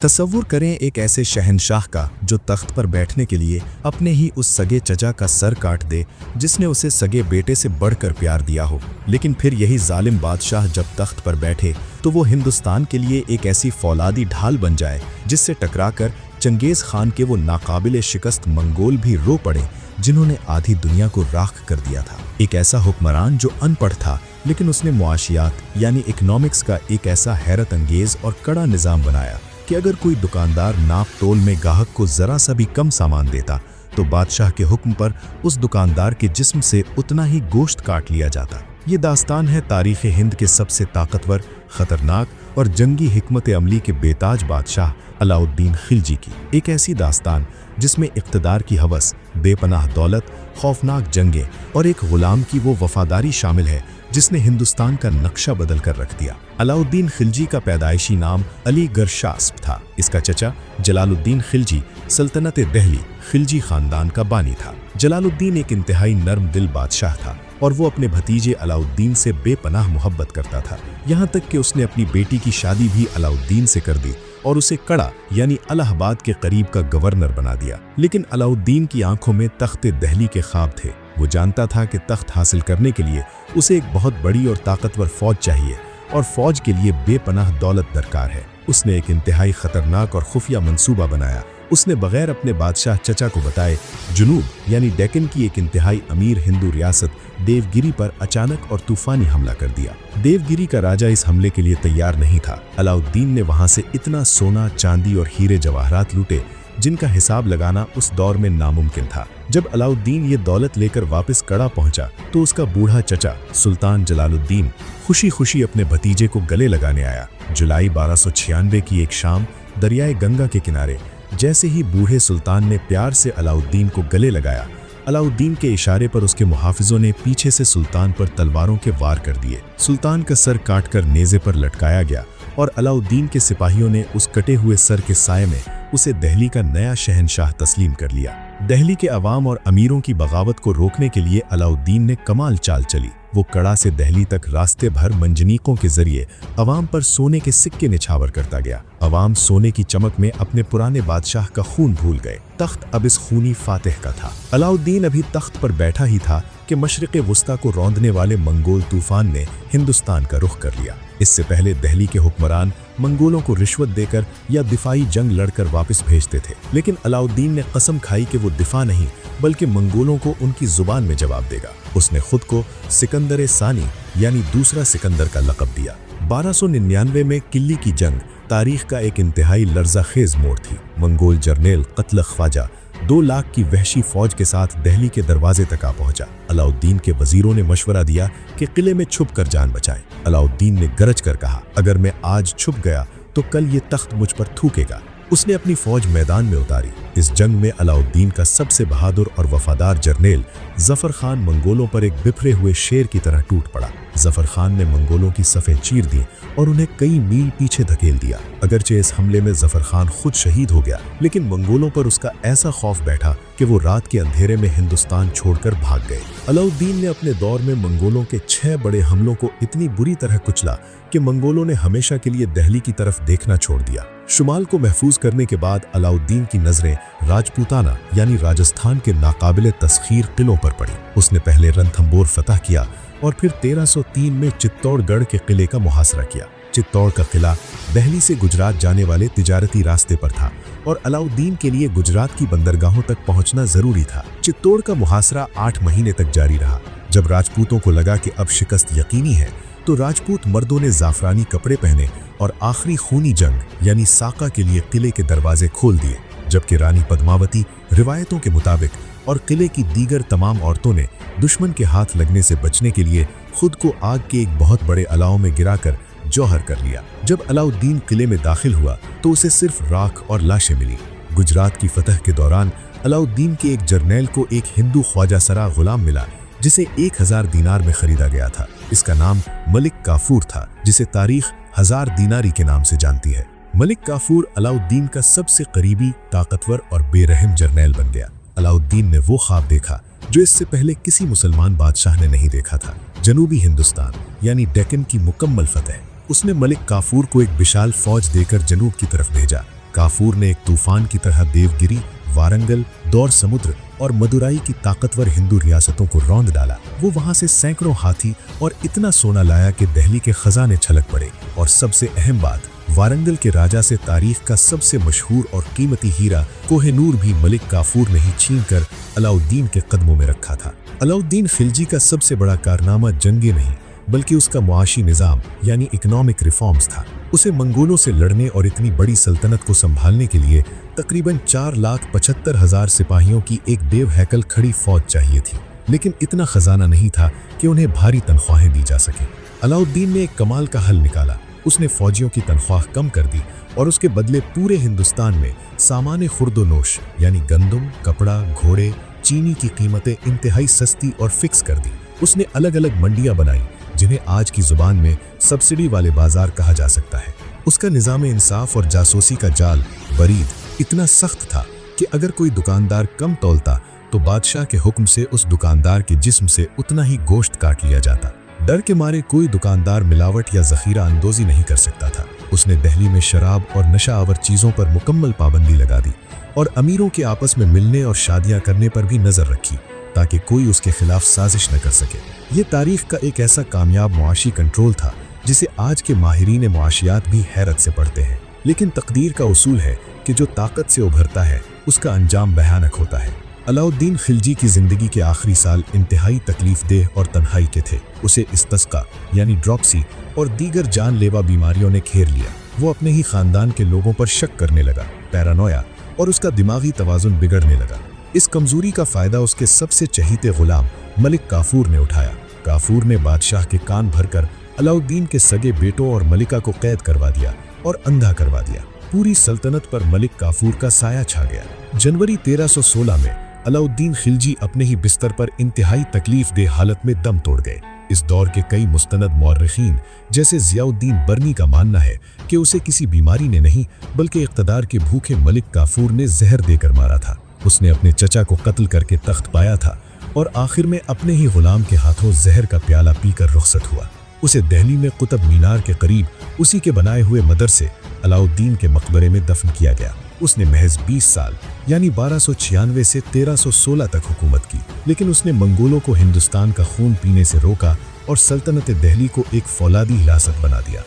तसव्वुर करें एक ऐसे शहंशाह का जो तख्त पर बैठने के लिए अपने ही उस सगे चचा का सर काट दे जिसने उसे सगे बेटे से बढ़कर प्यार दिया हो। लेकिन फिर यही जालिम बादशाह जब तख्त पर बैठे तो वो हिंदुस्तान के लिए एक ऐसी फौलादी ढाल बन जाए जिससे टकराकर चंगेज़ खान के वो नाकाबिले शिकस्त मंगोल भी रो पड़े जिन्होंने आधी दुनिया को राख कर दिया था। एक ऐसा हुक्मरान जो अनपढ़ था लेकिन उसने मुआशियात यानी इकनॉमिक्स का एक ऐसा हैरत अंगेज और कड़ा निज़ाम बनाया कि अगर कोई दुकानदार नाप तोल में गाहक को जरा सा भी कम सामान देता तो बादशाह के हुक्म पर उस दुकानदार के जिस्म से उतना ही गोश्त काट लिया जाता। ये दास्तान है तारीख़ हिंद के सबसे ताकतवर, ख़तरनाक और जंगी हिकमत अमली के बेताज बादशाह अलाउद्दीन खिलजी की। एक ऐसी दास्तान जिसमें इक़्तिदार की हवस, बेपनाह दौलत, खौफनाक जंगें और एक ग़ुलाम की वो वफ़ादारी शामिल है जिसने हिंदुस्तान का नक्शा बदल कर रख दिया। अलाउद्दीन खिलजी का पैदाइशी नाम अली गर्शास्प था। इसका चचा जलालुद्दीन खिलजी सल्तनत दिल्ली खिलजी ख़ानदान का बानी था। जलालुद्दीन एक इंतहाई नर्म दिल बादशाह था और वो अपने भतीजे अलाउद्दीन से बेपनाह मोहब्बत करता था। यहाँ तक कि उसने अपनी बेटी की शादी भी अलाउद्दीन से कर दी और उसे कड़ा यानी इलाहाबाद के करीब का गवर्नर बना दिया। लेकिन अलाउद्दीन की आंखों में तख्त दिल्ली के ख्वाब थे। वो जानता था कि तख्त हासिल करने के लिए उसे एक बहुत बड़ी और ताकतवर फौज चाहिए और फौज के लिए बेपनाह दौलत दरकार है। उसने एक इंतहाई खतरनाक और खुफिया मंसूबा बनाया। उसने बगैर अपने बादशाह चचा को बताए जुनूब यानी डेक्कन की एक इंतहाई अमीर हिंदू रियासत देवगिरी पर अचानक और तूफानी हमला कर दिया। देवगिरी का राजा इस हमले के लिए तैयार नहीं था। अलाउद्दीन ने वहां से इतना सोना, चांदी और हीरे जवाहरात लूटे जिनका हिसाब लगाना उस दौर में नामुमकिन था। जब अलाउद्दीन ये दौलत लेकर वापस कड़ा पहुंचा तो उसका बूढ़ा चचा सुल्तान जलालुद्दीन खुशी खुशी अपने भतीजे को गले लगाने आया। जुलाई 1296 की एक शाम दरियाए गंगा के किनारे जैसे ही बूढ़े सुल्तान ने प्यार से अलाउद्दीन को गले लगाया, अलाउद्दीन के इशारे पर उसके मुहाफिजों ने पीछे से सुल्तान पर तलवारों के वार कर दिए। सुल्तान का सर काटकर नेज़े पर लटकाया गया और अलाउद्दीन के सिपाहियों ने उस कटे हुए सर के साये में उसे दिल्ली का नया शहंशाह तस्लीम कर लिया। दिल्ली के अवाम और अमीरों की बगावत को रोकने के लिए अलाउद्दीन ने कमाल चाल चली। वो कड़ा से दिल्ली तक रास्ते भर मंजनीकों के जरिए अवाम पर सोने के सिक्के निछावर करता गया। अवाम सोने की चमक में अपने पुराने बादशाह का खून भूल गए। तख्त अब इस खूनी फातिह का था। अलाउद्दीन अभी तख्त पर बैठा ही था कि मशरिक़े वुस्ता को रौंदने वाले मंगोल तूफान ने हिंदुस्तान का रुख कर लिया। इससे पहले दिल्ली के हुक्मरान मंगोलों को रिश्वत देकर या दिफाई जंग लड़कर वापस भेजते थे, लेकिन अलाउद्दीन ने कसम खाई कि वो दिफा नहीं बल्कि मंगोलों को उनकी जुबान में जवाब देगा। उसने खुद को सिकंदर सानी यानी दूसरा सिकंदर का लक़ब दिया। 1299 में किल्ली की जंग तारीख का एक इंतहाई लर्ज़ाखेज़ मोड़ थी। मंगोल जर्नेल कत्ल ख्वाजा 2 लाख की वहशी फौज के साथ दिल्ली के दरवाजे तक आ पहुंचा। अलाउद्दीन के वजीरों ने मशवरा दिया कि किले में छुप कर जान बचाएं। अलाउद्दीन ने गरज कर कहा, अगर मैं आज छुप गया तो कल ये तख्त मुझ पर थूकेगा। उसने अपनी फौज मैदान में उतारी। इस जंग में अलाउद्दीन का सबसे बहादुर और वफादार जर्नेल जफर खान मंगोलों पर एक बिखरे हुए शेर की तरह टूट पड़ा। जफर खान ने मंगोलों की सफ़ें चीर दी और उन्हें कई मील पीछे धकेल दिया। अगरचे इस हमले में जफर खान खुद शहीद हो गया, लेकिन मंगोलों पर उसका ऐसा खौफ बैठा कि वो रात के अंधेरे में हिंदुस्तान छोड़कर भाग गए। अलाउद्दीन ने अपने दौर में मंगोलों के 6 बड़े हमलों को इतनी बुरी तरह कुचला कि मंगोलों ने हमेशा के लिए दिल्ली की तरफ देखना छोड़ दिया। शुमाल को महफूज करने के बाद अलाउद्दीन की नजरें राजपूताना यानी राजस्थान के नाकाबिले तस्खीर किलों पर पड़ी। उसने पहले रणथंबोर फतह किया और फिर 1303 में चित्तौड़गढ़ के किले का मुहासरा किया। चित्तौड़ का किला दिल्ली से गुजरात जाने वाले तिजारती रास्ते पर था और अलाउद्दीन के लिए गुजरात की बंदरगाहों तक पहुंचना जरूरी था। चित्तौड़ का मुहासरा 8 महीने तक जारी रहा। जब राजपूतों को लगा कि अब शिकस्त यकीनी है तो राजपूत मर्दों ने जाफरानी कपड़े पहने और आखिरी खूनी जंग यानी साका के लिए किले के दरवाजे खोल दिए, जबकि रानी पद्मावती रिवायतों के मुताबिक और किले की दीगर तमाम औरतों ने दुश्मन के हाथ लगने से बचने के लिए खुद को आग के एक बहुत बड़े अलाव में गिराकर जौहर कर लिया। जब अलाउद्दीन किले में दाखिल हुआ तो उसे सिर्फ राख और लाशें मिली। गुजरात की फतह के दौरान अलाउद्दीन के एक जर्नेल को एक हिंदू ख्वाजा सरा गुलाम मिला जिसे 1000 दीनार में खरीदा गया था। इसका नाम मलिक काफूर था, जिसे तारीख 1000 दीनारी के नाम से जानती है। मलिक काफूर अलाउद्दीन का सबसे करीबी, ताकतवर और बेरहम जर्नेल बन गया। अलाउद्दीन ने वो ख्वाब देखा जो इससे पहले किसी मुसलमान बादशाह ने नहीं देखा था। जनूबी हिंदुस्तान यानी डेक्कन की मुकम्मल फतह। उसने मलिक काफूर को एक विशाल फौज देकर जनूब की तरफ भेजा। काफूर ने एक तूफान की तरह देवगिरी, वारंगल, दौर समुद्र और मदुराई की ताकतवर हिंदू रियासतों को रौंद डाला। वो वहां से सैकड़ों हाथी और इतना सोना लाया कि दिल्ली के खजाने छलक पड़े। और सबसे अहम बात, वारंगल के राजा से तारीख का सबसे मशहूर और कीमती हीरा कोहिनूर भी मलिक काफूर ने ही छीनकर अलाउद्दीन के कदमों में रखा था। अलाउद्दीन खिलजी का सबसे बड़ा कारनामा जंगे नहीं बल्कि उसका मुआशी निज़ाम यानी इकोनॉमिक रिफॉर्म्स था। उसे मंगोलों से लड़ने और इतनी बड़ी सल्तनत को संभालने के लिए तकरीबन 4,75,000 सिपाहियों की एक देव हैकल खड़ी फौज चाहिए थी, लेकिन इतना खजाना नहीं था कि उन्हें भारी तनख्वाहें दी जा सके। अलाउद्दीन ने एक कमाल का हल निकाला। उसने फौजियों की तनख्वाह कम कर दी और उसके बदले पूरे हिंदुस्तान में सामान खुर्दोनोश यानी गंदम, कपड़ा, घोड़े, चीनी की कीमतें इंतहाई सस्ती और फिक्स कर दी। उसने अलग अलग मंडियां बनाई जिन्हें आज की जुबान में सब्सिडी वाले बाजार कहा जा सकता है। उसका निज़ाम इंसाफ और जासूसी का जाल बरीद इतना सख्त था कि अगर कोई दुकानदार कम तौलता तो बादशाह के हुक्म से उस दुकानदार के जिस्म से उतना ही गोश्त काट लिया जाता। डर के मारे कोई दुकानदार मिलावट या ज़ख़ीरा अंदोज़ी नहीं कर सकता था। उसने दिल्ली में शराब और नशा आवर चीज़ों पर मुकम्मल पाबंदी लगा दी और अमीरों के आपस में मिलने और शादियां करने पर भी नज़र रखी ताकि कोई उसके खिलाफ साजिश न कर सके। ये तारीख का एक ऐसा कामयाब मुआशी कंट्रोल था जिसे आज के माहिरीन मुआशियात भी हैरत से पढ़ते हैं। लेकिन तकदीर का उसूल है कि जो ताकत से उभरता है उसका अंजाम भयानक होता है। अलाउद्दीन खिलजी की जिंदगी के आखिरी साल इंतहाई तकलीफदेह और तन्हाई के थे। उसे इस्तिस्का यानी ड्रॉप्सी और दीगर जानलेवा बीमारियों ने घेर लिया। वो अपने ही खानदान के लोगों पर शक करने लगा, पैरानोया, और उसका दिमागी तवाज़ुन बिगड़ने लगा। इस कमजोरी का फायदा उसके सबसे चहीते गुलाम मलिक काफूर ने उठाया। काफूर ने बादशाह के कान भरकर अलाउद्दीन के सगे बेटों और मलिका को कैद करवा दिया और अंधा करवा दिया। पूरी सल्तनत पर मलिक काफूर का साया छा गया। जनवरी 1316 में अलाउद्दीन खिलजी अपने ही बिस्तर पर इंतहाई तकलीफदेह हालत में दम तोड़ गए। इस दौर के कई मुस्तनद मौर्रिखीन जैसे ज़ियाउद्दीन बर्नी का मानना है कि उसे किसी बीमारी ने नहीं बल्कि इक़्तिदार के भूखे मलिक काफूर ने जहर देकर मारा था। उसने अपने चचा को कत्ल करके तख्त पाया था और आखिर में अपने ही गुलाम के हाथों जहर का प्याला पीकर रुखसत हुआ। उसे दिल्ली में कुतुब मीनार के करीब उसी के बनाए हुए मदरसे अलाउद्दीन के मकबरे में दफन किया गया। उसने महज 20 साल यानी 1296 से 1316 तक हुकूमत की, लेकिन उसने मंगोलों को हिंदुस्तान का खून पीने से रोका और सल्तनत दिल्ली को एक फौलादी हिरासत बना दिया।